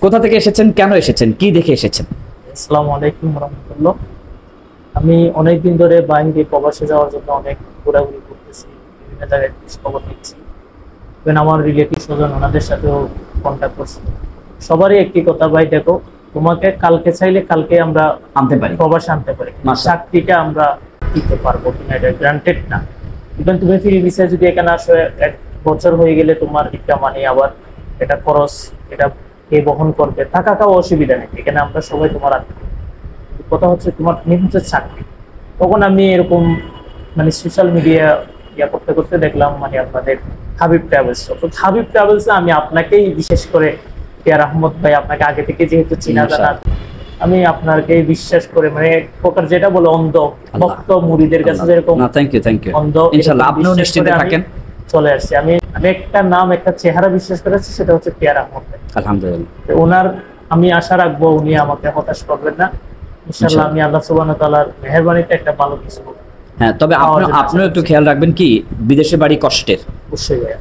কোথা থেকে এসেছেন, কেন এসেছেন, কি দেখে এসেছেন? আসসালামু আলাইকুম রহমতুল্লাহ। আমি অনেকদিন ধরে বাইরে প্রবাসে যাওয়ার জন্য অনেক ঘোরাঘুরি করতেছি, বিভিন্ন জায়গায় খোঁজ খবর নিচ্ছি। ইভেন আমার রিলেটিভ স্বজন ওনাদের সাথেও কন্ট্যাক্ট করছি। সবারই একটি কথা, ভাই দেখো তোমাকে কালকে চাইলে কালকে আমরা আনতে পারি, প্রবাসে আনতে পারি, মাশাআল্লাহ। চাকরিটা আমরা দিতে পারবো কিনা এটা গ্রান্টেড না। ইভেন তুমি ফ্রি ভিসায় যদি এখানে আসো, 1 বছর হয়ে গেলে তোমার একটা মানে আবার এটা খরচ, এটা কে বহন করবে, থাকা খাওয়া অসুবিধা নেই, এখানে আমরা সবাই তোমার আনতে পারি। কথা হচ্ছে তোমার মেন হচ্ছে চাকরি। তখন আমি এরকম মানে সোশ্যাল মিডিয়া করতে করতে দেখলাম মানে আপনাদের হাবিব ট্রাভেলস। তো হাবিব ট্রাভেলস আমি আপনাকেই বিশেষ করে পিয়ার আহমদ ভাই, আপনাকে আগে থেকে যেহেতু চিনা জানা, আমি আপনাকে বিশ্বাস করে মানে প্রকার যেটা বলে অন্ধ ভক্ত মুরিদের কাছে যেরকম না, থ্যাংক ইউ অন্ধ, ইনশাআল্লাহ আপনিও নিশ্চিন্তে থাকেন। চলে আসছি আমি একটা নাম একটা চেহারা বিশ্বাস করেছি, সেটা হচ্ছে পিয়ার আহমদ ভাই। আলহামদুলিল্লাহ। ওনার আমি আশা রাখবো উনি আমাকে হতাশ করবেন না ইনশাআল্লাহ। আমি আল্লাহ সুবহানাহু ওয়া তাআলার মেহেরবানিতে একটা ভালো কিছু। হ্যাঁ, তবে আপনিও একটু খেয়াল রাখবেন কি বিদেশে বাড়ি কষ্টের। অবশ্যই ভাইয়া।